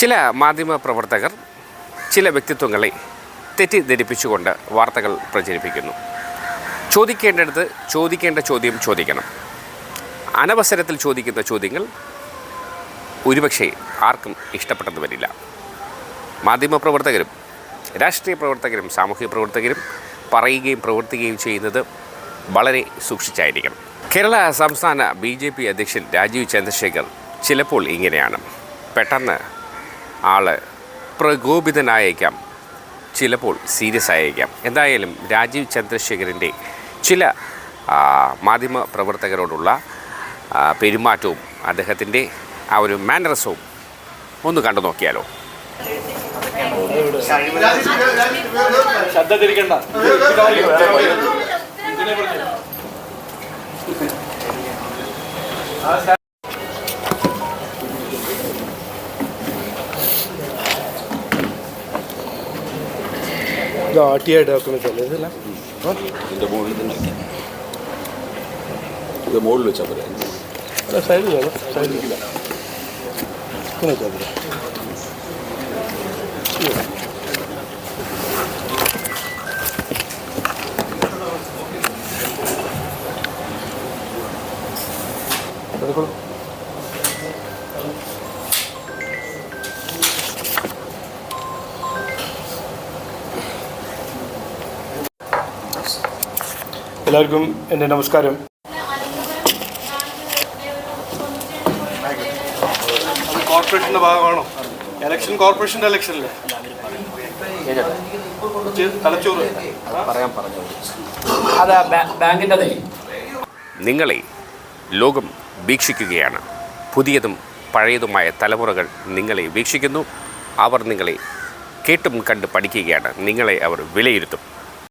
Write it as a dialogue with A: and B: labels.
A: ചില മാധ്യമപ്രവർത്തകർ ചില വ്യക്തിത്വങ്ങളെ തെറ്റിദ്ധരിപ്പിച്ചുകൊണ്ട് വാർത്തകൾ പ്രചരിപ്പിക്കുന്നു. ചോദിക്കേണ്ടടുത്ത് ചോദിക്കേണ്ട ചോദ്യം ചോദിക്കണം. അനവസരത്തിൽ ചോദിക്കുന്ന ചോദ്യങ്ങൾ ഒരുപക്ഷെ ആർക്കും ഇഷ്ടപ്പെട്ടെന്ന് വരില്ല. മാധ്യമപ്രവർത്തകരും രാഷ്ട്രീയ പ്രവർത്തകരും സാമൂഹിക പ്രവർത്തകരും പറയുകയും പ്രവർത്തിക്കുകയും ചെയ്യുന്നത് വളരെ സൂക്ഷിച്ചായിരിക്കണം. കേരള സംസ്ഥാന BJP അധ്യക്ഷൻ രാജീവ് ചന്ദ്രശേഖർ ചിലപ്പോൾ ഇങ്ങനെയാണ്. പെട്ടെന്ന് ആൾ പ്രകോപിതനായേക്കാം, ചിലപ്പോൾ സീരിയസ് ആയേക്കാം. എന്തായാലും രാജീവ് ചന്ദ്രശേഖറിൻ്റെ ചില മാധ്യമ പ്രവർത്തകരോടുള്ള പെരുമാറ്റവും അദ്ദേഹത്തിൻ്റെ ആ ഒരു മാനറിസവും ഒന്ന് കണ്ടു നോക്കിയാലോ.
B: ആട്ടിയായിട്ട് ഇതില്ല
C: ഇതിൻ്റെ മുകളിൽ തന്നെ വയ്ക്കാം. ഇത് മുകളിൽ വെച്ചാൽ പോലെ
B: സൈഡിൽ വേണം, സൈഡിൽ വെച്ചാൽ പോലെ. എല്ലാവർക്കും എൻ്റെ നമസ്കാരം. കോർപ്പറേഷൻ്റെ ഭാഗമാണോ? ഇലക്ഷൻ കോർപ്പറേഷൻ്റെ ഇലക്ഷനല്ലേ? തലച്ചോറ്
C: പറയാൻ പറഞ്ഞു.
A: നിങ്ങളെ ലോകം വീക്ഷിക്കുകയാണ്. പുതിയതും പഴയതുമായ തലമുറകൾ നിങ്ങളെ വീക്ഷിക്കുന്നു. അവർ നിങ്ങളെ കേട്ടും കണ്ട് പഠിക്കുകയാണ്. നിങ്ങളെ അവർ വിലയിരുത്തും.